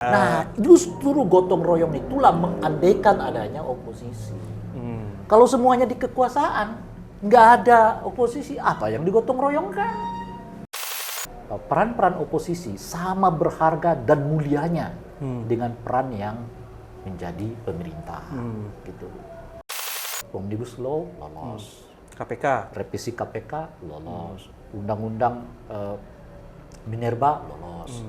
Nah, justru gotong royong itulah mengandaikan adanya oposisi. Kalau semuanya di kekuasaan, nggak ada oposisi, apa yang digotong royongkan? Peran-peran oposisi sama berharga dan mulianya dengan peran yang menjadi pemerintah. Gitu. Omnibus Law lolos, KPK, revisi KPK lolos, undang-undang Minerba lolos.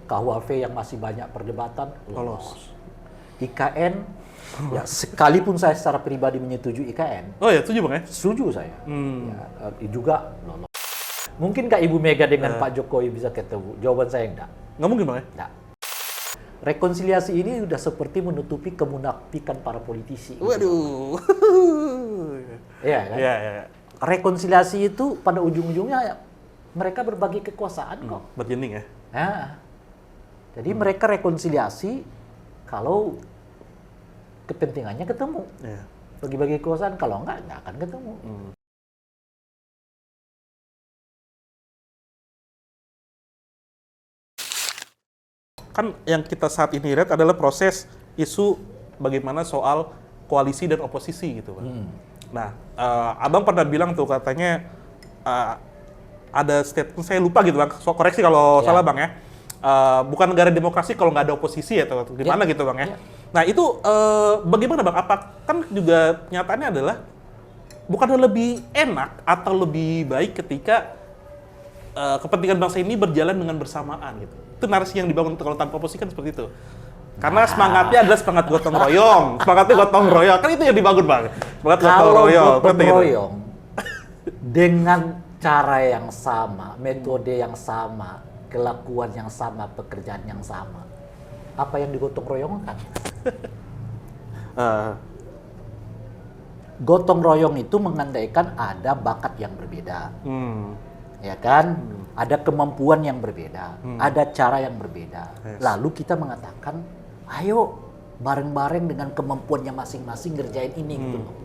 KUHP yang masih banyak perdebatan lolos. IKN, ya sekalipun saya secara pribadi menyetujui IKN. Oh ya, setuju Bang ya? Setuju saya. Ya, juga lolos. Mungkin nggak Ibu Mega dengan Pak Jokowi bisa ketemu? Jawaban saya enggak. Nggak mungkin Bang ya? Enggak. Rekonsiliasi ini sudah seperti menutupi kemunafikan para politisi. Waduh. Iya kan? Iya, iya. Rekonsiliasi itu pada ujung-ujungnya mereka berbagi kekuasaan kok. Berjening ya? Nah, jadi mereka rekonsiliasi kalau kepentingannya ketemu. Iya. Bagi-bagi kekuasaan, kalau enggak akan ketemu. Kan yang kita saat ini lihat adalah proses isu bagaimana soal koalisi dan oposisi gitu Bang. Nah, Abang pernah bilang tuh katanya ada statement, saya lupa gitu Bang, so, koreksi kalau salah Bang ya. Bukan negara demokrasi kalau nggak ada oposisi atau gimana gitu Bang ya. Nah itu bagaimana Bang? Apa kan juga nyatanya adalah bukan lebih enak atau lebih baik ketika kepentingan bangsa ini berjalan dengan bersamaan gitu. Itu narasi yang dibangun kalau tanpa oposisi kan seperti itu. Karena semangatnya adalah semangat gotong royong. Semangatnya gotong royong. Kan itu yang dibangun Bang. Semangat gotong royong. Kalau gotong royong dengan cara yang sama, metode yang sama, kelakuan yang sama, pekerjaan yang sama, apa yang digotong royongkan? Gotong royong itu mengandaikan ada bakat yang berbeda, ya kan? Ada kemampuan yang berbeda, ada cara yang berbeda. Lalu kita mengatakan, ayo bareng-bareng dengan kemampuannya masing-masing ngerjain ini gitu loh.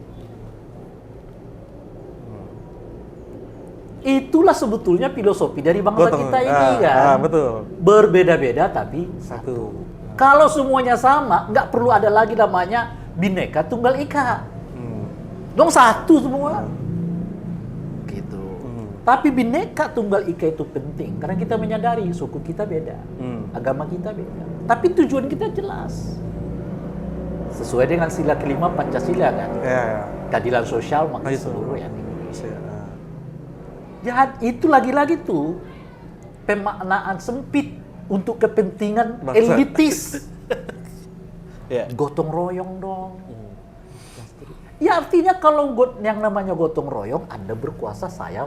Itulah sebetulnya filosofi dari bangsa kita ini kan. Betul. Berbeda-beda tapi satu. Kalau semuanya sama, nggak perlu ada lagi namanya Bhinneka Tunggal Ika. Dong satu semua. Gitu. Tapi Bhinneka Tunggal Ika itu penting karena kita menyadari suku kita beda, agama kita beda. Tapi tujuan kita jelas. Sesuai dengan sila kelima Pancasila kan. Keadilan sosial bagi seluruh yang Indonesia. Ya, itu lagi-lagi tuh pemaknaan sempit untuk kepentingan elitis. Gotong royong dong. Ya artinya kalau yang namanya gotong royong, Anda berkuasa, saya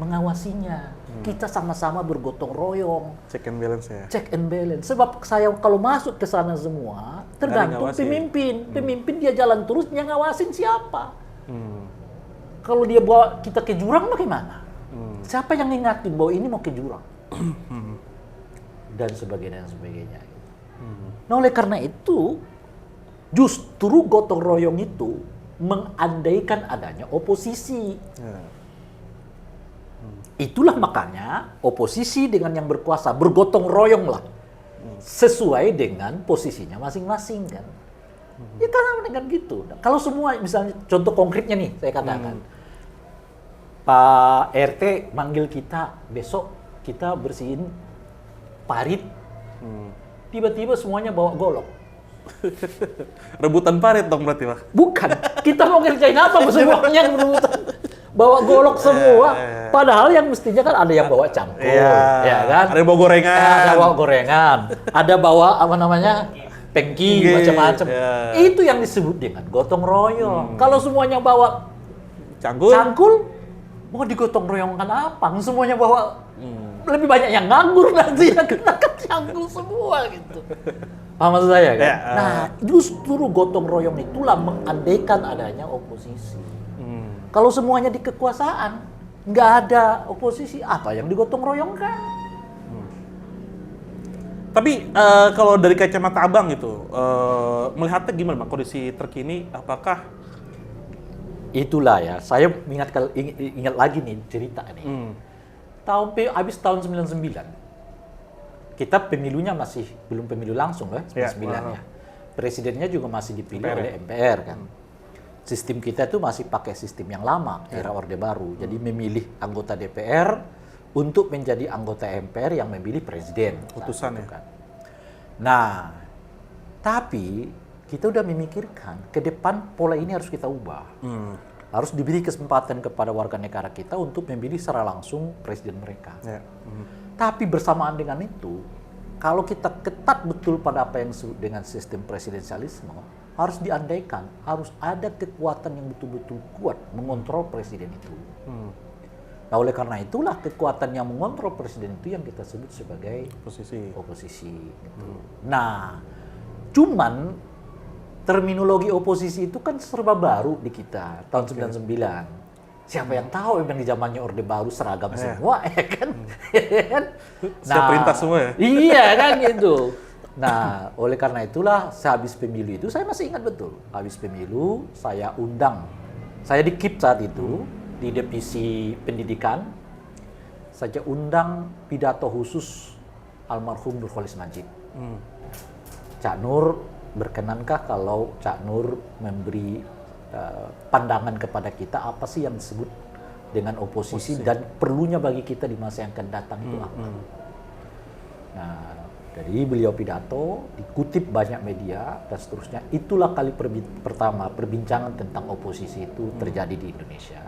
mengawasinya. Kita sama-sama bergotong royong. Check and balance ya. Check and balance. Sebab saya kalau masuk ke sana semua, tergantung pemimpin. Pemimpin dia jalan terus, dia ngawasin siapa. Kalau dia bawa kita ke jurang, bagaimana? Siapa yang ngingatin bahwa ini mau ke jurang? Dan sebagainya. Nah oleh karena itu, justru gotong royong itu mengandaikan adanya oposisi. Itulah makanya oposisi dengan yang berkuasa bergotong royong lah. Sesuai dengan posisinya masing-masing kan. Ya karena dengan gitu. Kalau semua misalnya contoh konkretnya nih saya katakan. Pak RT manggil kita, besok kita bersihin parit. Tiba-tiba semuanya bawa golok. Rebutan parit dong berarti Pak? Bukan, kita mau ngerjain apa semuanya rebutan. Bawa golok semua. Padahal yang mestinya kan ada yang bawa cangkul, ya kan? Ada yang bawa gorengan. Ada bawa gorengan. Ada bawa apa namanya? Pengki, macam-macam. Itu yang disebut dengan gotong royong. Kalau semuanya bawa cangkul, mau digotong royongkan apa? Semuanya bawa lebih banyak yang nganggur nanti yang kena cangkul semua gitu. Paham maksud saya kan? Nah, justru gotong royong itulah mengandaikan adanya oposisi. Kalau semuanya di kekuasaan, nggak ada oposisi, apa yang digotong royongkan? Tapi kalau dari kacamata Abang gitu, melihatnya gimana Bang kondisi terkini? Apakah itulah ya, saya ingat lagi nih cerita nih. Habis tahun 99, kita pemilunya masih belum pemilu langsung kan, Ya, 99 ya. Presidennya juga masih dipilih MPR. oleh MPR kan. Sistem kita itu masih pakai sistem yang lama, era Orde Baru. Jadi memilih anggota DPR untuk menjadi anggota MPR yang memilih presiden. Putusan saat itu ya. kan. Nah, tapi kita udah memikirkan ke depan pola ini harus kita ubah. Harus diberi kesempatan kepada warga negara kita untuk memilih secara langsung presiden mereka. Ya. Tapi bersamaan dengan itu, kalau kita ketat betul pada apa yang disebut dengan sistem presidensialisme, harus diandaikan, harus ada kekuatan yang betul-betul kuat mengontrol presiden itu. Nah, oleh karena itulah kekuatan yang mengontrol presiden itu yang kita sebut sebagai oposisi. Gitu. Nah, cuman terminologi oposisi itu kan serba baru di kita tahun 99. Siapa yang tahu memang di zamannya Orde Baru seragam semua, ya kan? Siap perintah semua ya? Iya kan gitu. Nah, oleh karena itulah sehabis pemilu itu, saya masih ingat betul. Habis pemilu, saya undang. Saya di KIP saat itu, di divisi pendidikan. Saya undang pidato khusus almarhum Nurholis Majid. Cak Nur, berkenankah kalau Cak Nur memberi pandangan kepada kita apa sih yang disebut dengan oposisi dan perlunya bagi kita di masa yang akan datang itu apa? Nah, dari beliau pidato, dikutip banyak media dan seterusnya, itulah kali pertama perbincangan tentang oposisi itu terjadi di Indonesia.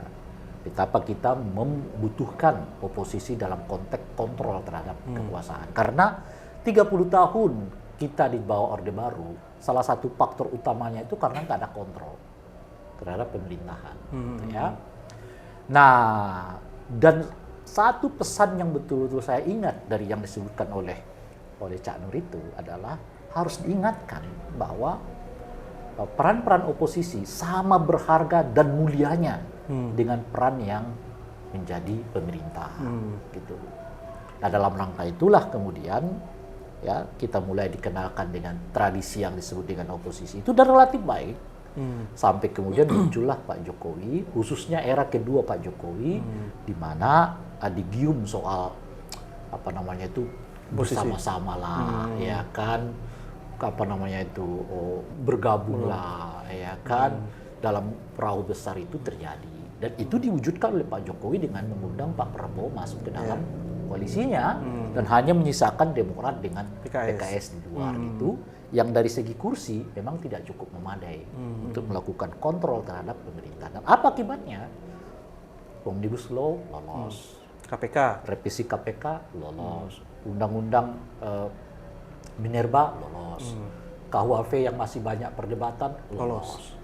Betapa kita membutuhkan oposisi dalam konteks kontrol terhadap kekuasaan. Karena 30 tahun kita di bawah Orde Baru, salah satu faktor utamanya itu karena nggak ada kontrol terhadap pemerintahan. Ya. Nah, dan satu pesan yang betul-betul saya ingat dari yang disebutkan oleh Cak Nur itu adalah harus diingatkan bahwa peran-peran oposisi sama berharga dan mulianya dengan peran yang menjadi pemerintah. Gitu. Nah, dalam rangka itulah kemudian ya kita mulai dikenalkan dengan tradisi yang disebut dengan oposisi itu dan relatif baik. Sampai kemudian muncullah Pak Jokowi, khususnya era kedua Pak Jokowi, di mana adigium soal apa namanya itu bersama-sama lah, ya kan, apa namanya itu bergabung lah, ya kan, dalam perahu besar itu terjadi dan itu diwujudkan oleh Pak Jokowi dengan mengundang Pak Prabowo masuk ke dalam koalisinya dan hanya menyisakan Demokrat dengan PKS di luar itu. Yang dari segi kursi memang tidak cukup memadai untuk melakukan kontrol terhadap pemerintah. Dan apa akibatnya? Omnibus Law lolos, KPK, revisi KPK lolos, undang-undang Minerba lolos, KUHP yang masih banyak perdebatan lolos,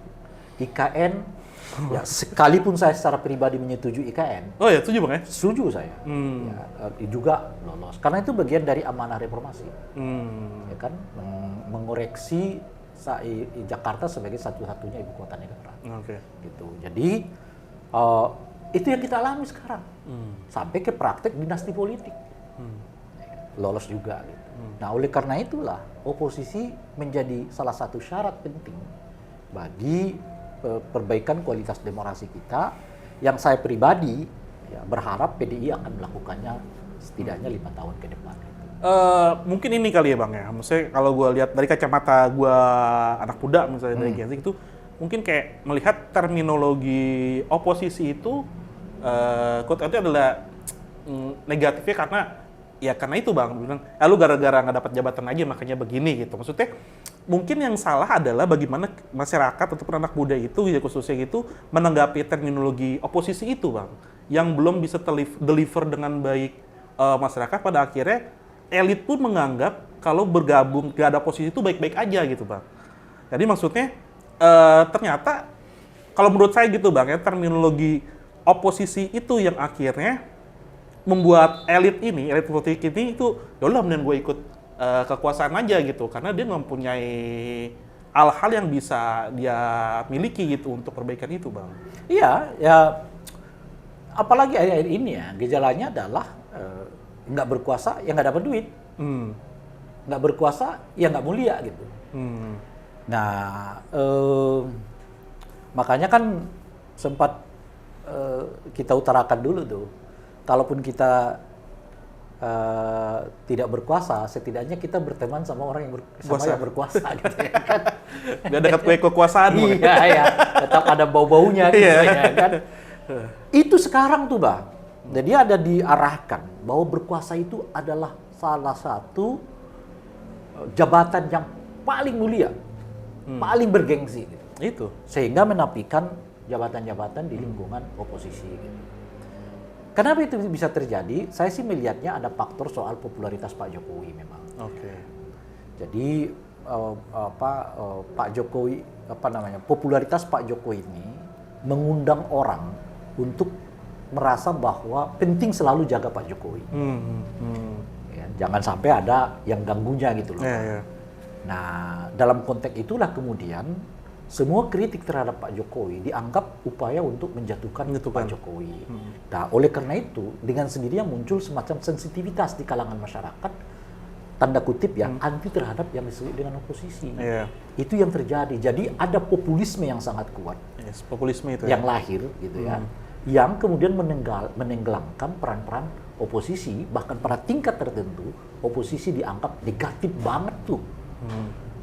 IKN ya sekalipun saya secara pribadi menyetujui IKN. Oh ya, setuju Bang ya? Setuju saya. Ya, juga lolos. Karena itu bagian dari amanah reformasi. Ya kan, mengoreksi Jakarta sebagai satu-satunya ibu kota negara. Gitu. Jadi itu yang kita alami sekarang. Sampai ke praktek dinasti politik. Lolos juga gitu. Nah, oleh karena itulah oposisi menjadi salah satu syarat penting bagi perbaikan kualitas demokrasi kita, yang saya pribadi ya, berharap PDI akan melakukannya setidaknya 5 tahun ke depan. Mungkin ini kali ya Bang ya, maksudnya kalau gue lihat dari kacamata gue anak muda misalnya dari Gen Z itu, mungkin kayak melihat terminologi oposisi itu, quote-unquote adalah negatifnya karena itu Bang, bilang, lu gara-gara nggak dapat jabatan aja makanya begini gitu. Maksudnya mungkin yang salah adalah bagaimana masyarakat ataupun anak muda itu, ya khususnya gitu, menanggapi terminologi oposisi itu Bang, yang belum bisa deliver dengan baik masyarakat. Pada akhirnya elit pun menganggap kalau bergabung gak ada oposisi itu baik-baik aja gitu Bang. Jadi maksudnya ternyata kalau menurut saya gitu Bang ya, terminologi oposisi itu yang akhirnya membuat elit politik ini itu yaudah mending gue ikut kekuasaan aja gitu, karena dia mempunyai hal-hal yang bisa dia miliki gitu untuk perbaikan itu Bang. Iya, ya apalagi akhir-akhir ini ya, gejalanya adalah nggak berkuasa ya nggak dapat duit, nggak berkuasa ya nggak mulia gitu. Nah, makanya kan sempat kita utarakan dulu tuh, kalaupun kita tidak berkuasa, setidaknya kita berteman sama orang yang yang berkuasa gitu ya kan. Dia dekat kekuasaan. Iya, ya. Tetap ada bau-baunya gitu ya kan. Itu sekarang tuh Bang. Jadi ada diarahkan bahwa berkuasa itu adalah salah satu jabatan yang paling mulia, paling bergengsi gitu. Itu. Sehingga menafikan jabatan-jabatan di lingkungan oposisi gitu. Kenapa itu bisa terjadi? Saya sih melihatnya ada faktor soal popularitas Pak Jokowi memang. Oke. Jadi Pak Jokowi popularitas Pak Jokowi ini mengundang orang untuk merasa bahwa penting selalu jaga Pak Jokowi. Ya, jangan sampai ada yang ganggunya gitu loh. Nah, dalam konteks itulah kemudian semua kritik terhadap Pak Jokowi dianggap upaya untuk menjatuhkan Pak Jokowi. Nah, oleh karena itu, dengan sendirinya muncul semacam sensitivitas di kalangan masyarakat, tanda kutip ya, anti terhadap yang disebut dengan oposisi. Itu yang terjadi. Jadi ada populisme yang sangat kuat. Populisme itu yang lahir gitu ya. Yang kemudian menenggelamkan peran-peran oposisi, bahkan pada tingkat tertentu, oposisi dianggap negatif banget tuh.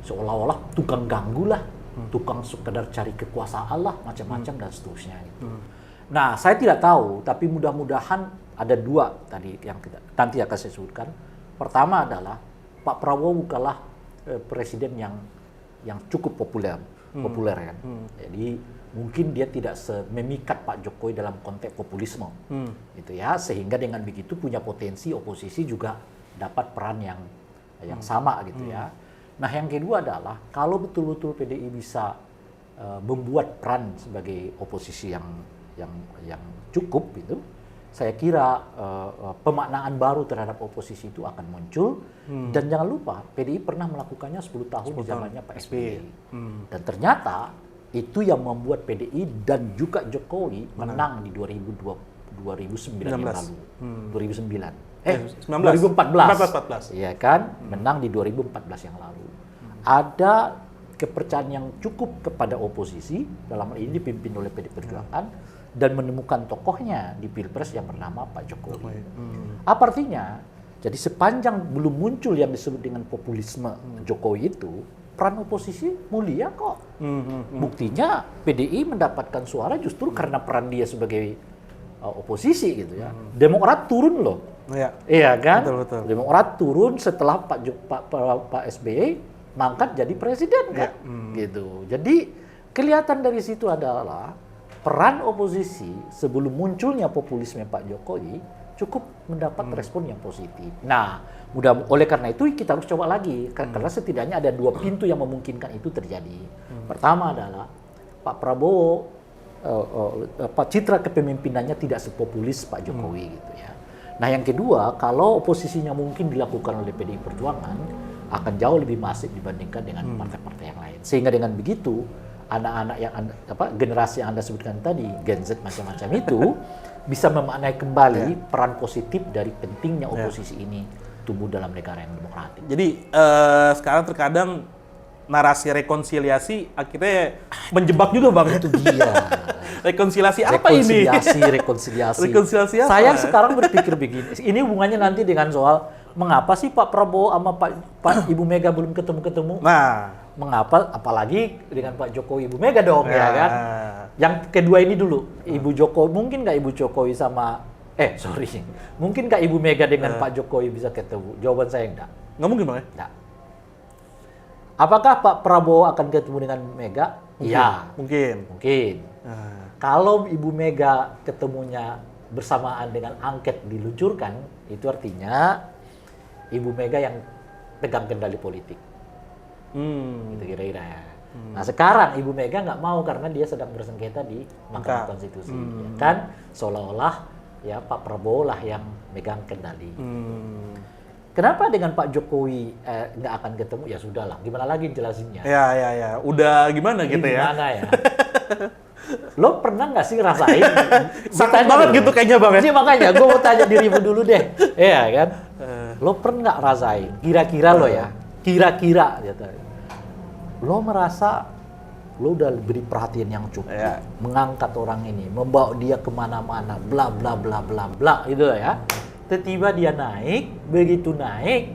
Seolah-olah tukang ganggu lah. Tukang sekedar cari kekuasaan lah, macam-macam dan seterusnya gitu. Nah, saya tidak tahu, tapi mudah-mudahan ada dua tadi yang nanti akan saya sebutkan. Pertama adalah Pak Prabowo bukanlah presiden yang cukup populer kan. Jadi mungkin dia tidak memikat Pak Jokowi dalam konteks populisme, gitu ya. Sehingga dengan begitu punya potensi oposisi juga dapat peran yang sama gitu ya. Nah, yang kedua adalah kalau betul-betul PDI bisa membuat peran sebagai oposisi yang cukup gitu, saya kira pemaknaan baru terhadap oposisi itu akan muncul. Dan jangan lupa PDI pernah melakukannya 10 tahun di zamannya Pak SBY. Dan ternyata itu yang membuat PDI dan juga Jokowi menang di 2009 yang lalu. 2014. Iya kan? Menang di 2014 yang lalu. Ada kepercayaan yang cukup kepada oposisi, dalam hal ini dipimpin oleh PDI Perjuangan, dan menemukan tokohnya di Pilpres yang bernama Pak Jokowi. Apa artinya? Jadi sepanjang belum muncul yang disebut dengan populisme Jokowi itu, peran oposisi mulia kok. Buktinya PDI mendapatkan suara justru karena peran dia sebagai oposisi gitu ya. Demokrat turun loh. Iya kan? Betul. Demokrat turun setelah Pak SBY mangkat jadi presiden kan? Gitu. Jadi kelihatan dari situ adalah peran oposisi sebelum munculnya populisme Pak Jokowi cukup mendapat respon yang positif. Nah, oleh karena itu kita harus coba lagi karena setidaknya ada dua pintu yang memungkinkan itu terjadi. Pertama adalah Pak Prabowo citra kepemimpinannya tidak sepopulis Pak Jokowi gitu ya. Nah, yang kedua, kalau oposisinya mungkin dilakukan oleh PDI Perjuangan akan jauh lebih masif dibandingkan dengan partai-partai yang lain. Sehingga dengan begitu anak-anak yang generasi yang Anda sebutkan tadi, Gen Z macam-macam itu bisa memaknai kembali peran positif dari pentingnya oposisi ini tumbuh dalam negara yang demokratik. Jadi sekarang terkadang narasi rekonsiliasi akhirnya menjebak juga Bang. Itu dia. Rekonsiliasi apa ini? Rekonsiliasi apa? Saya sekarang berpikir begini. Ini hubungannya nanti dengan soal mengapa sih Pak Prabowo sama Pak Ibu Mega belum ketemu-ketemu? Nah, mengapa apalagi dengan Pak Jokowi Ibu Mega dong ya kan? Yang kedua ini dulu, Ibu Jokowi mungkin nggak Ibu Jokowi sama mungkin nggak Ibu Mega dengan Pak Jokowi bisa ketemu? Jawaban saya enggak. Nggak mungkin Bang ya? Enggak. Apakah Pak Prabowo akan ketemu dengan Mega? Iya. Mungkin. Kalau Ibu Mega ketemunya bersamaan dengan angket diluncurkan, itu artinya Ibu Mega yang pegang kendali politik. Gitu kira-kira ya. Nah sekarang Ibu Mega nggak mau karena dia sedang bersengketa di Mahkamah Konstitusi. Ya kan? Seolah-olah ya Pak Prabowo lah yang megang kendali. Kenapa dengan Pak Jokowi nggak akan ketemu? Ya sudahlah, gimana lagi jelasinnya? Ya. Udah gimana gitu ya? Gimana ya? Lo pernah nggak sih ngerasain? Sakit banget gitu kayaknya Bang ya? Ini makanya gue mau tanya dirimu dulu deh. Iya kan? Lo pernah nggak rasain? Kira-kira lo ya? Kira-kira gitu. Lo merasa lo udah beri perhatian yang cukup, mengangkat orang ini, membawa dia kemana-mana, bla bla bla bla bla gitu ya. tiba-tiba dia naik, begitu naik,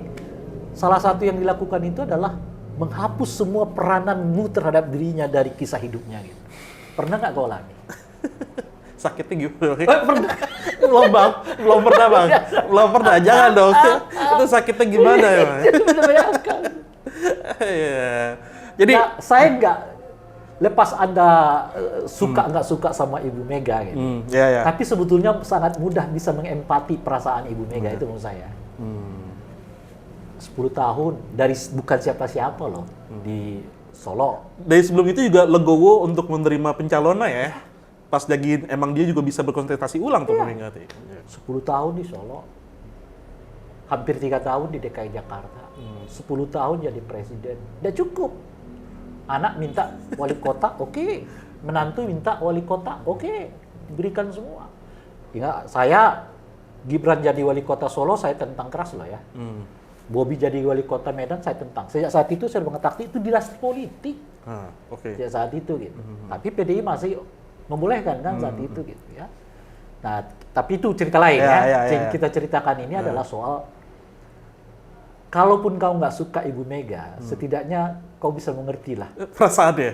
salah satu yang dilakukan itu adalah menghapus semua perananmu terhadap dirinya dari kisah hidupnya gitu. Pernah nggak kau alami? Sakitnya gimana? Pernah. Belum bang, belum pernah bang, belum pernah. Jangan dong. Itu sakitnya gimana ya? Bang? Bayangkan. Iya. Jadi Nah, saya nggak lepas Anda suka nggak suka sama Ibu Mega gitu. ya ya. Tapi sebetulnya sangat mudah bisa mengempati perasaan Ibu Mega itu menurut saya. 10 tahun dari bukan siapa-siapa loh di Solo. Dari sebelum itu juga legowo untuk menerima pencalonan ya. Pas lagi emang dia juga bisa berkontestasi ulang tuh Megawati. 10 tahun di Solo. Hampir 3 tahun di DKI Jakarta. 10 tahun jadi presiden. Udah cukup. Anak minta wali kota, oke. Menantu minta wali kota, oke. Diberikan semua. Ingat, saya Gibran jadi wali kota Solo, saya tentang keras loh ya. Bobi jadi wali kota Medan, saya tentang. Sejak saat itu saya mengetahui itu dinasti politik. Oke. Sejak saat itu gitu. Tapi PDI masih membolehkan kan saat itu gitu ya. Nah, tapi itu cerita lain ya. Kita ceritakan ini adalah soal kalaupun kau nggak suka Ibu Mega, setidaknya kau bisa mengerti lah. Perasaannya.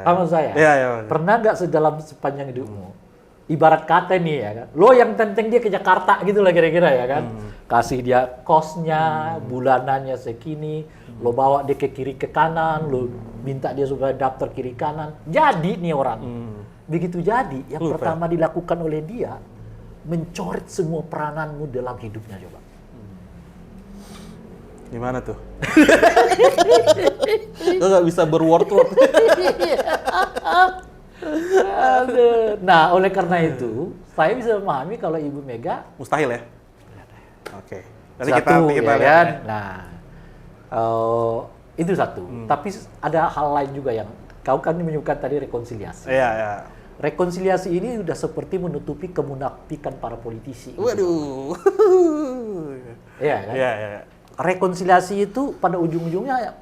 Sama saya. Pernah nggak sepanjang hidupmu? Ibarat kata nih ya kan, lo yang tenteng dia ke Jakarta gitu lah kira-kira ya kan. Kasih dia kosnya, bulanannya segini, lo bawa dia ke kiri ke kanan, lo minta dia supaya daftar kiri kanan. Jadi nih orang, begitu jadi, yang pertama dilakukan oleh dia, mencoret semua perananmu dalam hidupnya coba. Gimana tuh? Lo nggak bisa berword. Nah, oleh karena itu, saya bisa memahami kalau Ibu Mega mustahil ya. Oke. Nanti satu, kita ya lihat. kan? Nah, itu satu. Tapi ada hal lain juga yang kau kan menyebutkan tadi rekonsiliasi. Iya. Rekonsiliasi ini sudah seperti menutupi kemunafikan para politisi. Waduh. Iya kan? Iya. Rekonsiliasi itu pada ujung-ujungnya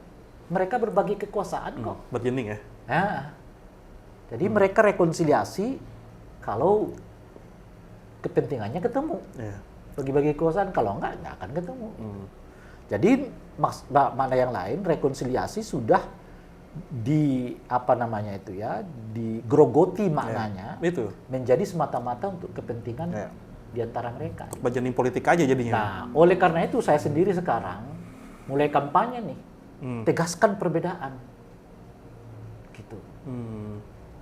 mereka berbagi kekuasaan kok. Berjening ya. Nah, jadi mereka rekonsiliasi kalau kepentingannya ketemu. Iya. Bagi-bagi kekuasaan, kalau nggak akan ketemu. Jadi mana yang lain rekonsiliasi sudah digrogoti maknanya itu menjadi semata-mata untuk kepentingan di antara mereka. Berjening politik aja jadinya. Nah, oleh karena itu saya sendiri sekarang mulai kampanye nih, tegaskan perbedaan, gitu.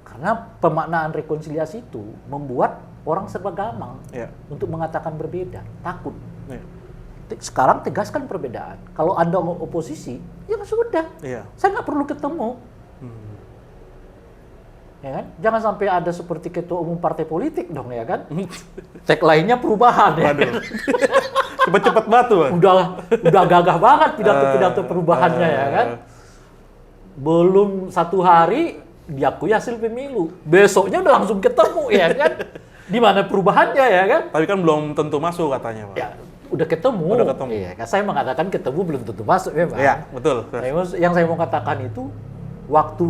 Karena pemaknaan rekonsiliasi itu membuat orang serba gampang untuk mengatakan berbeda, takut. Sekarang tegaskan perbedaan. Kalau Anda oposisi, ya sudah. Saya nggak perlu ketemu. Ya kan? Jangan sampai ada seperti ketua umum partai politik dong ya kan. Cek lainnya perubahan ya. Cepet-cepet batu. Udah gagah banget pidato-pidato perubahannya ya kan. Belum 1 hari diakui hasil pemilu. Besoknya udah langsung ketemu ya kan. Di mana perubahannya ya kan? Tapi kan belum tentu masuk katanya, Pak. Ya, udah ketemu. Iya, kan saya mengatakan ketemu belum tentu masuk memang. Iya, betul. Yang saya mau katakan itu waktu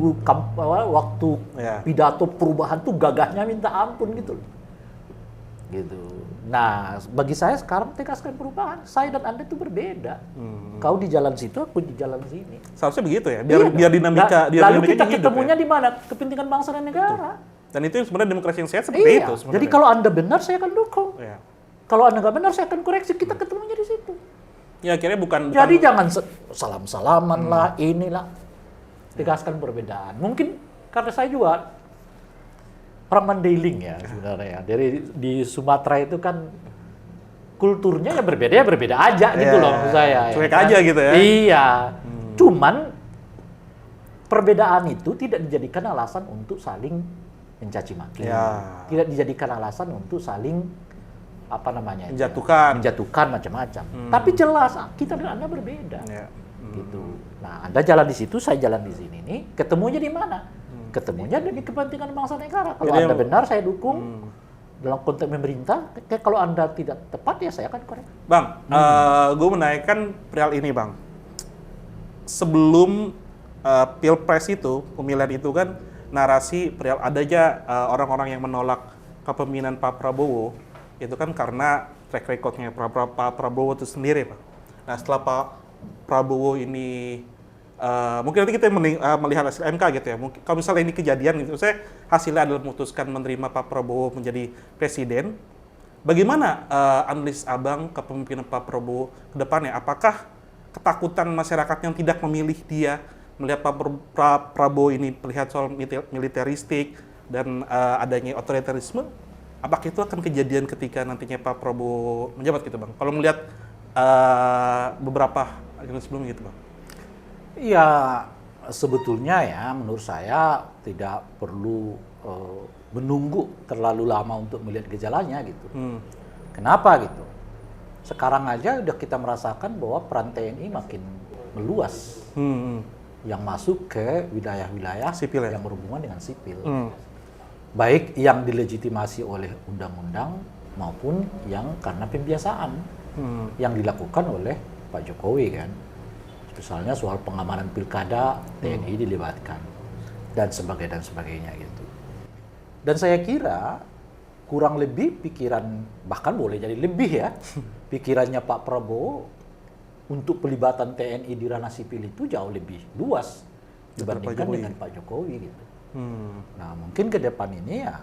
pidato perubahan tuh gagahnya minta ampun gitu. Gitu. Nah, bagi saya sekarang tegaskan perubahan. Saya dan Anda itu berbeda. Kau di jalan situ, aku di jalan sini. Seharusnya begitu ya, biar dinamika. Lalu kita ketemunya di mana? Kepentingan bangsa dan negara. Dan itu sebenarnya demokrasi yang sehat seperti itu. Sebenarnya. Jadi kalau Anda benar, saya akan dukung. Iya. Kalau Anda nggak benar, saya akan koreksi. Kita ketemunya di situ. Ya akhirnya bukan. Jadi jangan salam-salaman lah, inilah. Tegaskan perbedaan. Mungkin karena saya juga orang Mandailing ya sebenarnya. Di Sumatera itu kan kulturnya ya berbeda aja gitu loh menurut saya. Cuek ya, aja gitu ya. Iya. Cuman perbedaan itu tidak dijadikan alasan untuk saling mencaci maki. Tidak dijadikan alasan untuk saling menjatuhkan macam-macam. Tapi jelas kita dan Anda berbeda. Gitu. Nah, Anda jalan di situ, saya jalan di sini nih. Ketemunya di mana? Ketemunya demi kepentingan bangsa negara. Kalau Anda benar, saya dukung. Dalam konteks pemerintah, kalau Anda tidak tepat ya saya akan korek. Bang, gue menaikkan perihal ini, Bang. Sebelum Pilpres itu, pemilihan itu kan narasi perihal ada aja orang-orang yang menolak kepemimpinan Pak Prabowo itu kan karena track record-nya Pak Prabowo itu sendiri, Pak. Nah, setelah Pak Prabowo ini mungkin nanti kita melihat hasil MK gitu ya. Mungkin kalau misalnya ini kejadian gitu, saya hasilnya adalah memutuskan menerima Pak Prabowo menjadi presiden. Bagaimana analis Abang kepemimpinan Pak Prabowo ke depannya? Apakah ketakutan masyarakat yang tidak memilih dia melihat Pak Prabowo ini melihat soal militeristik dan adanya otoritarisme, apakah itu akan kejadian ketika nantinya Pak Prabowo menjabat gitu, Bang? Kalau melihat beberapa yang sebelumnya gitu, Bang. Iya, sebetulnya ya menurut saya tidak perlu menunggu terlalu lama untuk melihat gejalanya gitu. Kenapa gitu? Sekarang aja udah kita merasakan bahwa peran TNI makin meluas. Yang masuk ke wilayah-wilayah Sipil ya? yang berhubungan dengan sipil. Baik yang dilegitimasi oleh undang-undang maupun yang karena pembiasaan yang dilakukan oleh Pak Jokowi kan. Misalnya soal pengamanan pilkada, TNI dilibatkan dan sebagainya gitu. Dan saya kira kurang lebih pikiran, bahkan boleh jadi lebih ya, pikirannya Pak Prabowo untuk pelibatan TNI di ranah sipil itu jauh lebih luas dibandingkan dengan Pak Jokowi gitu. Nah mungkin ke depan ini ya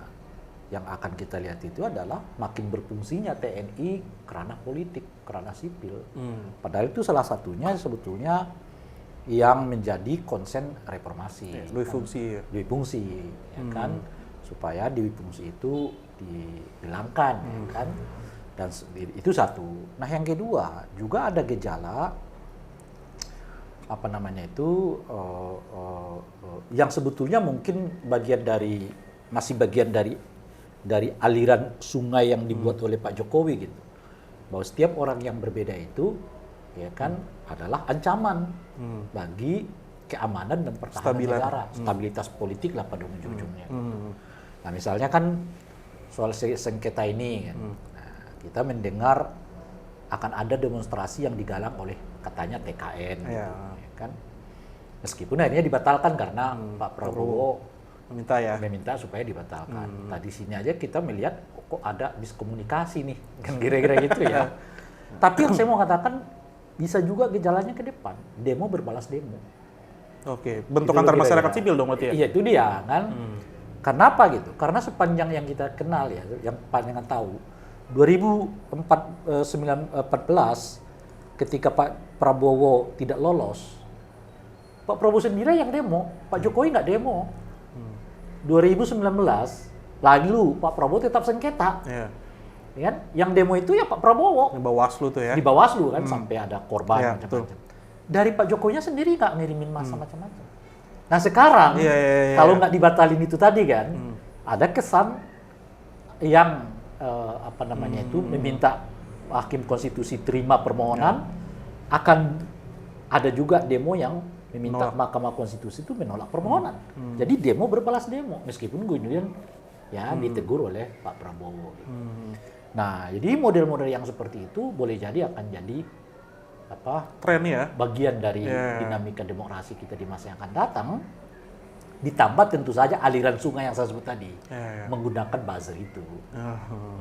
yang akan kita lihat itu adalah makin berfungsinya TNI ke ranah politik, ke ranah sipil. Padahal itu salah satunya sebetulnya yang menjadi konsen reformasi. Dui fungsi. Dui fungsi, ya kan? Supaya dui fungsi itu dihilangkan, ya kan? Dan itu satu. Nah yang kedua juga ada gejala apa namanya itu yang sebetulnya mungkin masih bagian dari aliran sungai yang dibuat oleh Pak Jokowi gitu, bahwa setiap orang yang berbeda itu ya kan adalah ancaman bagi keamanan dan pertahanan negara, stabilitas politik lah pada ujung-ujungnya. Nah misalnya kan soal sengketa ini kan, nah, kita mendengar akan ada demonstrasi yang digalang oleh katanya TKN, gitu, ya kan? Meskipun akhirnya dibatalkan karena Pak Prabowo meminta supaya dibatalkan. Tadi sini aja kita melihat kok ada miskomunikasi nih, kan kira-kira gitu ya. Tapi yang saya mau katakan bisa juga gejalanya ke depan, demo berbalas demo. Oke, bentuk antar masyarakat sipil dong berarti ya? Iya itu dia kan. Kenapa gitu? Karena sepanjang yang kita kenal ya, yang panjang tahu, 2014 ketika Pak Prabowo tidak lolos, Pak Prabowo sendiri yang demo, Pak Jokowi nggak demo. 2019 lalu Pak Prabowo tetap sengketa. Kan? Yang demo itu ya Pak Prabowo. Di Bawaslu tuh ya? Di Bawaslu kan sampai ada korban macam-macam. Betul. Dari Pak Jokowinya sendiri nggak ngirimin masa macam-macam. Nah sekarang kalau nggak dibatalin itu tadi kan, ada kesan yang apa namanya itu meminta hakim konstitusi terima permohonan, akan ada juga demo yang meminta Mahkamah Konstitusi itu menolak permohonan. Jadi demo berbalas demo, meskipun kemudian ya ditegur oleh Pak Prabowo. Gitu. Nah, jadi model-model yang seperti itu boleh jadi akan jadi tren ya, bagian dari dinamika demokrasi kita di masa yang akan datang. Ditambah tentu saja aliran sungai yang saya sebut tadi, menggunakan buzzer itu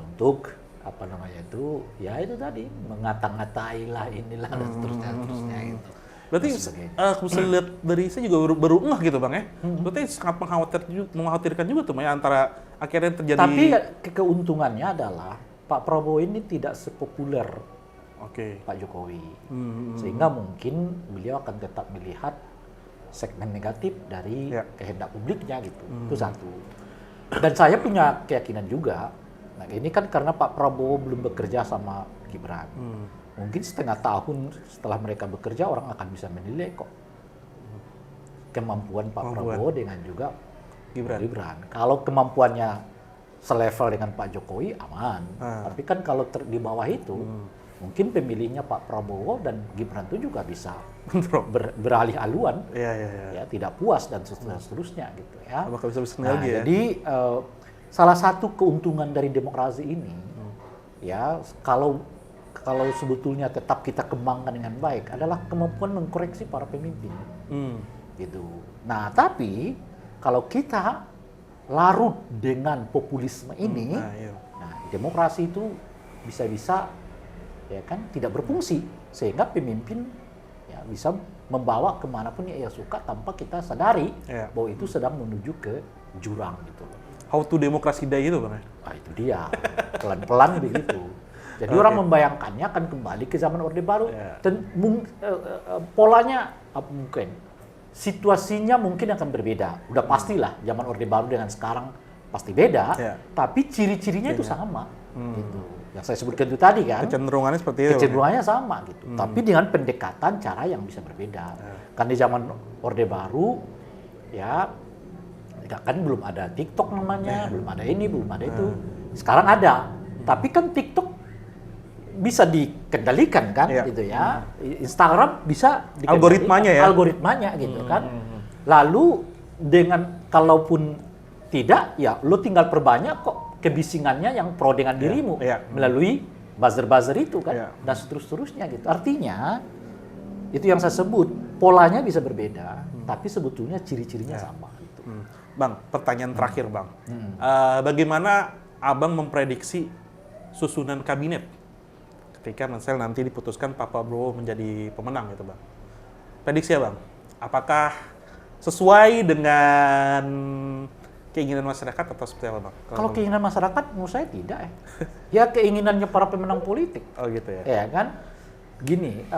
untuk apa namanya itu, ya itu tadi mengata-ngatai lah inilah dan seterusnya gitu. Berarti aku bisa lihat dari saya juga baru ngeh gitu Bang ya. Berarti sangat mengkhawatirkan juga tuh ya antara akhirnya terjadi. Tapi keuntungannya adalah Pak Prabowo ini tidak sepopuler Pak Jokowi. Sehingga mungkin beliau akan tetap melihat segmen negatif dari kehendak publiknya gitu. Itu satu. Dan saya punya keyakinan juga, nah ini kan karena Pak Prabowo belum bekerja sama Gibran. Mungkin setengah tahun setelah mereka bekerja orang akan bisa menilai kok kemampuan Pak Prabowo dengan juga Gibran. Kalau kemampuannya selevel dengan Pak Jokowi aman. Tapi kan kalau di bawah itu mungkin pemilihnya Pak Prabowo dan Gibran itu juga bisa beralih haluan, ya tidak puas dan seterusnya gitu ya. Jadi salah satu keuntungan dari demokrasi ini, ya kalau sebetulnya tetap kita kembangkan dengan baik adalah kemampuan mengkoreksi para pemimpin, gitu. Nah tapi kalau kita larut dengan populisme ini, Iya. nah, demokrasi itu bisa-bisa ya kan tidak berfungsi sehingga pemimpin ya bisa membawa kemanapun ia suka tanpa kita sadari Iya. bahwa itu sedang menuju ke jurang gitu loh. How to demokrasi day itu, Bang. Nah, itu dia pelan-pelan begitu. Jadi orang membayangkannya akan kembali ke zaman Orde Baru. Ya. Polanya mungkin situasinya mungkin akan berbeda. Udah pastilah zaman Orde Baru dengan sekarang pasti beda. Ya. Tapi ciri-cirinya itu sama. Gitu. Yang saya sebutkan itu tadi kan. Kecenderungannya seperti itu. Kecenderungannya sama gitu. Tapi dengan pendekatan cara yang bisa berbeda. Kan di zaman Orde Baru ya kan belum ada TikTok namanya, belum ada ini, belum ada itu. Sekarang ada. Tapi kan TikTok bisa dikendalikan kan gitu ya. Instagram bisa dikendalikan. Algoritmanya ya. Algoritmanya gitu kan. Lalu dengan kalaupun tidak ya lo tinggal perbanyak kok kebisingannya yang pro dengan dirimu melalui buzzer-buzzer itu kan dan seterusnya gitu. Artinya itu yang saya sebut polanya bisa berbeda, tapi sebetulnya ciri-cirinya sama gitu. Bang, pertanyaan terakhir, Bang. Bagaimana Abang memprediksi susunan kabinet ketika misalnya nanti diputuskan Pak Prabowo menjadi pemenang gitu, Bang? Prediksi ya, Bang? Apakah sesuai dengan keinginan masyarakat atau seperti apa, Bang? Kalau keinginan masyarakat menurut saya tidak ya. Ya keinginannya para pemenang politik. Oh gitu ya. Ya kan? Gini,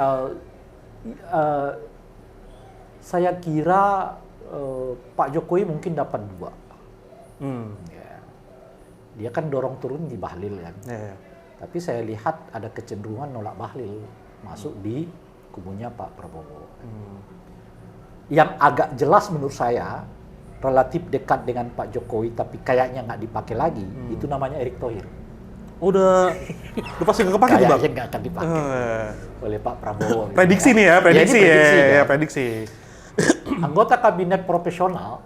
saya kira Pak Jokowi mungkin dapat 2. Ya. Dia kan dorong turun di Bahlil kan. Ya. Tapi saya lihat ada kecenderungan nolak Bahlil masuk di kubunya Pak Prabowo. Yang agak jelas menurut saya relatif dekat dengan Pak Jokowi tapi kayaknya nggak dipakai lagi, itu namanya Erick Thohir. Udah pasti nggak kepake tuh, Bang? Kayaknya nggak akan dipakai oleh Pak Prabowo. Prediksi nih ya, prediksi ini ya, kan? prediksi. Anggota kabinet profesional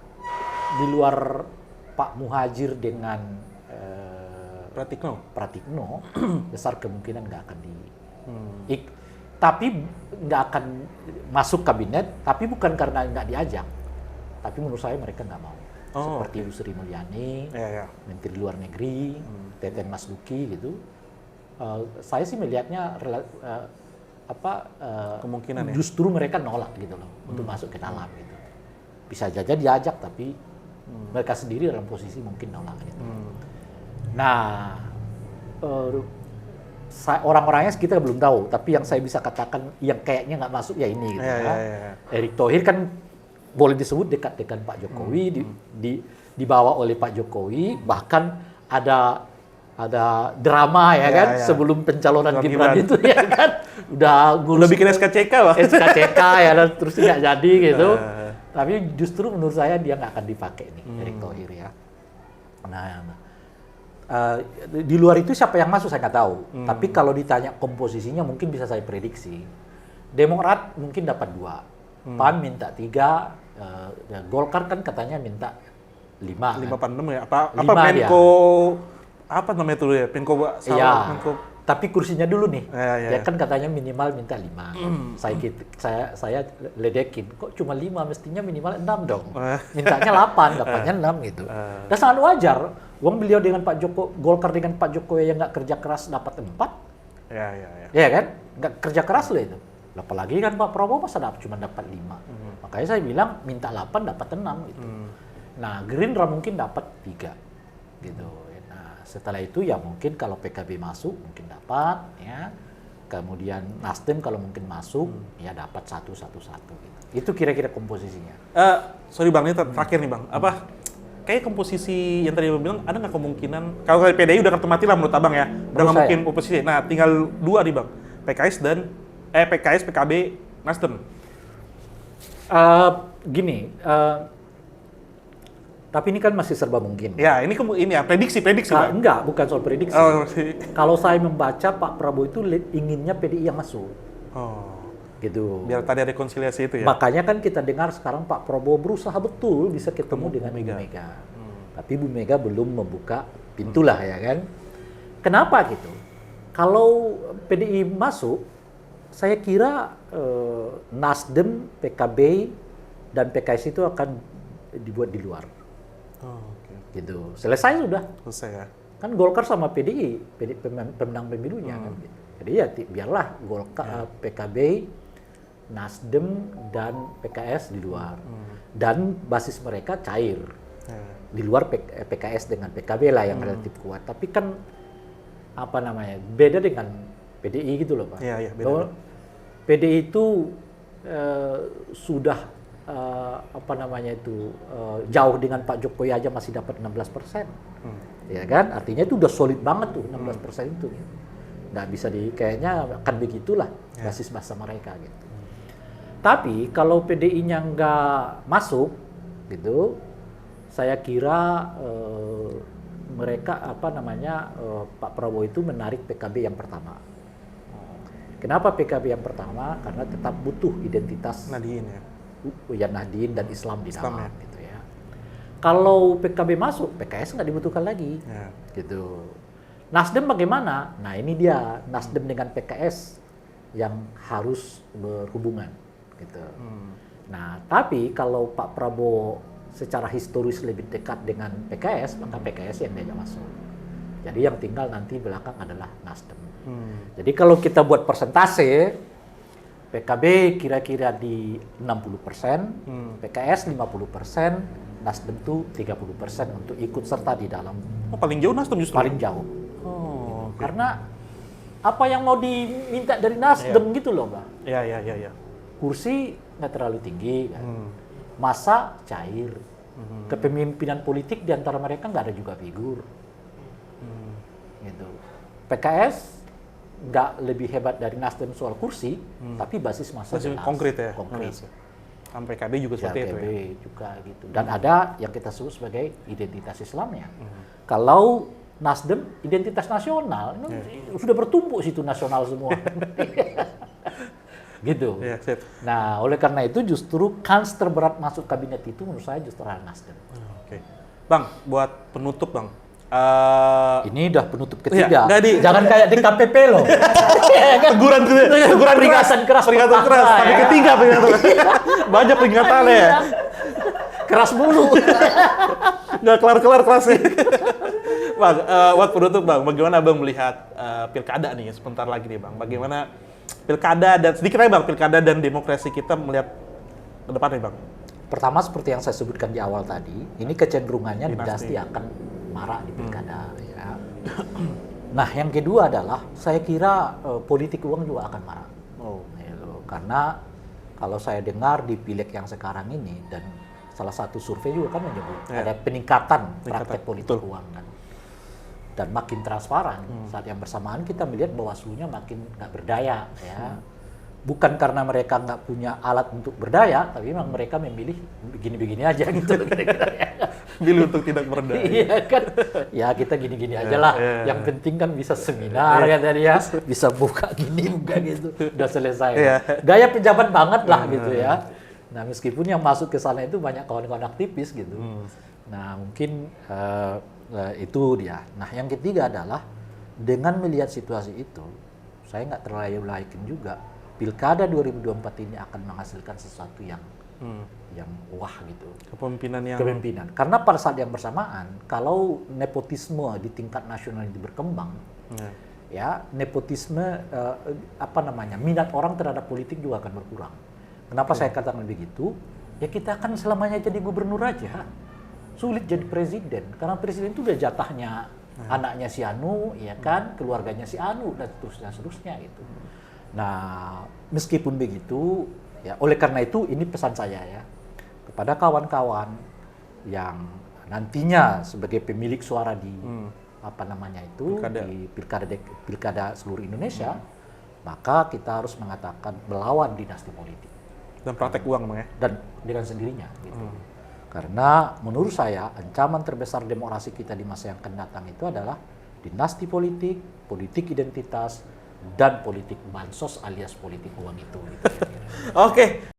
di luar Pak Muhajir dengan Pratikno besar kemungkinan nggak akan tapi nggak akan masuk kabinet, tapi bukan karena nggak diajak, tapi menurut saya mereka nggak mau. Seperti Bu Sri Mulyani, Menteri Luar Negeri, Teten Mas Duki gitu. Saya sih melihatnya kemungkinan justru mereka nolak gitu loh untuk masuk ke dalam gitu. Bisa saja diajak tapi mereka sendiri dalam posisi mungkin nolak gitu. Nah, orang-orangnya kita belum tahu, tapi yang saya bisa katakan yang kayaknya nggak masuk ya ini gitu Erick Thohir kan boleh disebut dekat dengan Pak Jokowi, dibawa oleh Pak Jokowi, bahkan ada drama ya kan sebelum pencalonan Gibran itu ya kan udah bikin SKCK Bang. SKCK ya dan terus nggak jadi gitu. Tapi justru menurut saya dia nggak akan dipakai nih Erick Thohir ya. Di luar itu siapa yang masuk saya nggak tahu. Tapi kalau ditanya komposisinya mungkin bisa saya prediksi. Demokrat mungkin dapat 2, PAN minta 3, Golkar kan katanya minta 5. 5/6 ya? Apa Menko apa namanya itu ya? Menko Menko. Tapi kursinya dulu nih. Ya. Kan katanya minimal minta 5. Saya ledekin, kok cuma 5, mestinya minimal 6 dong. Mintanya 8, dapatnya 6 gitu. Dan sangat wajar. Wong beliau dengan Pak Jokowi, Golkar dengan Pak Jokowi yang nggak kerja keras dapat 4. Ya kan? Nggak kerja keras loh itu. Apalagi kan Pak Prabowo masa cuma dapat 5. Makanya saya bilang minta 8 dapat 6 gitu. Nah, Gerindra mungkin dapat 3 gitu. Nah, setelah itu ya mungkin kalau PKB masuk mungkin dapat ya. Kemudian Nasdem kalau mungkin masuk ya dapat 1 gitu. Itu kira-kira komposisinya. Sorry Bang, ini terakhir nih Bang. Kayak komposisi yang tadi Abang bilang, ada nggak kemungkinan, kalau PDI udah kartu mati lah menurut Abang ya, udah nggak mungkin oposisi. Nah, tinggal 2 nih Bang, PKS, PKB, Nasdem. Tapi ini kan masih serba mungkin. Ya, ini ya, prediksi Pak. Enggak, bukan soal prediksi. Kalau saya membaca Pak Prabowo itu inginnya PDI yang masuk. Gitu. Biar tadi ada rekonsiliasi itu ya. Makanya kan kita dengar sekarang Pak Prabowo berusaha betul bisa ketemu dengan Bu Mega. Tapi Bu Mega belum membuka pintu lah ya kan. Kenapa gitu? Kalau PDI masuk, saya kira Nasdem, PKB, dan PKS itu akan dibuat di luar. gitu. Selesai sudah. Selesai ya. Kan Golkar sama PDI pemenang pemilunya kan. Jadi ya biarlah Golkar, PKB, Nasdem dan PKS di luar. Dan basis mereka cair. Di luar PKS dengan PKB lah yang relatif kuat. Tapi kan apa namanya? Beda dengan PDI gitu loh, Pak. Iya, beda. PDI itu sudah apa namanya itu jauh dengan Pak Jokowi aja masih dapat 16%. Ya kan? Artinya itu udah solid banget tuh 16% itu. Nggak bisa kayaknya akan begitulah basis masa mereka gitu. Tapi kalau PDI-nya nggak masuk gitu, saya kira mereka apa namanya Pak Prabowo itu menarik PKB yang pertama. Kenapa PKB yang pertama? Karena tetap butuh identitas Nahdien ya. Nahdien dan Islam di dalam ya. gitu ya. Kalau PKB masuk, PKS nggak dibutuhkan lagi, gitu. Nasdem bagaimana? Nah ini dia Nasdem dengan PKS yang harus berhubungan, gitu. Nah tapi kalau Pak Prabowo secara historis lebih dekat dengan PKS, maka PKS yang diajak masuk. Jadi yang tinggal nanti belakang adalah Nasdem. Jadi kalau kita buat persentase, PKB kira-kira di 60%, PKS 50%, Nasdem tuh 30% untuk ikut serta di dalam. Oh, paling jauh Nasdem justru? Paling jauh. Oh, okay. Karena apa yang mau diminta dari Nasdem gitu loh, Pak. Iya. Kursi nggak terlalu tinggi, kan. Masa cair. Kepemimpinan politik di antara mereka nggak ada juga figur. Gitu. PKS nggak lebih hebat dari Nasdem soal kursi, tapi basis massa jelas. Konkret ya? Konkret. Sampai PKB juga seperti itu ya? juga gitu. Dan ada yang kita sebut sebagai identitas Islamnya. Kalau Nasdem identitas nasional, sudah bertumpuk situ nasional semua. Gitu. Ya, nah, oleh karena itu justru kans terberat masuk kabinet itu menurut saya justru adalah Nasdem. Oke. Bang, buat penutup Bang. Ini udah penutup ketiga. Ya, jangan kayak di KPP loh. Teguran peringatan keras. Tapi ketiga peringatan. Banyak peringatannya ya. Keras mulu. Nggak kelar-kelar kelasnya. Bang, buat penutup Bang, bagaimana Bang melihat pilkada nih sebentar lagi nih Bang? Bagaimana pilkada dan sedikit aja Bang, pilkada dan demokrasi kita melihat ke depan nih Bang? Pertama seperti yang saya sebutkan di awal tadi, ini kecenderungannya dinasti akan marah di pilkada. Ya. Nah, yang kedua adalah saya kira politik uang juga akan marah. Karena kalau saya dengar di pileg yang sekarang ini dan salah satu survei juga kan menyebut ada peningkatan praktek politik uang kan. Dan makin transparan. Saat yang bersamaan kita melihat Bawaslu-nya makin nggak berdaya ya. Bukan karena mereka nggak punya alat untuk berdaya, tapi memang mereka memilih begini-begini aja gitu. Pilih untuk tidak berdaya. Iya kan, ya kita gini-gini aja lah. Yang penting kan bisa seminar ya tadi ya, bisa buka gini, buka gitu, udah selesai. Gaya pejabat banget lah gitu ya. Nah meskipun yang masuk ke sana itu banyak kawan-kawan aktivis gitu. Nah mungkin itu dia. Nah yang ketiga adalah dengan melihat situasi itu, saya nggak terlalu yakin juga. Pilkada 2024 ini akan menghasilkan sesuatu yang wah gitu. Kepemimpinan. Karena pada saat yang bersamaan, kalau nepotisme di tingkat nasional itu berkembang, ya nepotisme minat orang terhadap politik juga akan berkurang. Kenapa saya katakan begitu? Ya kita kan selamanya jadi gubernur aja, sulit jadi presiden. Karena presiden itu udah jatahnya anaknya si Anu, ya kan, keluarganya si Anu dan seterusnya gitu. Nah, meskipun begitu, ya oleh karena itu ini pesan saya ya kepada kawan-kawan yang nantinya sebagai pemilik suara di di pilkada seluruh Indonesia, maka kita harus mengatakan melawan dinasti politik dan praktek uang Bang ya. Dan dengan sendirinya gitu. Karena menurut saya ancaman terbesar demokrasi kita di masa yang akan datang itu adalah dinasti politik, politik identitas, dan politik bansos alias politik uang itu. Gitu. Oke.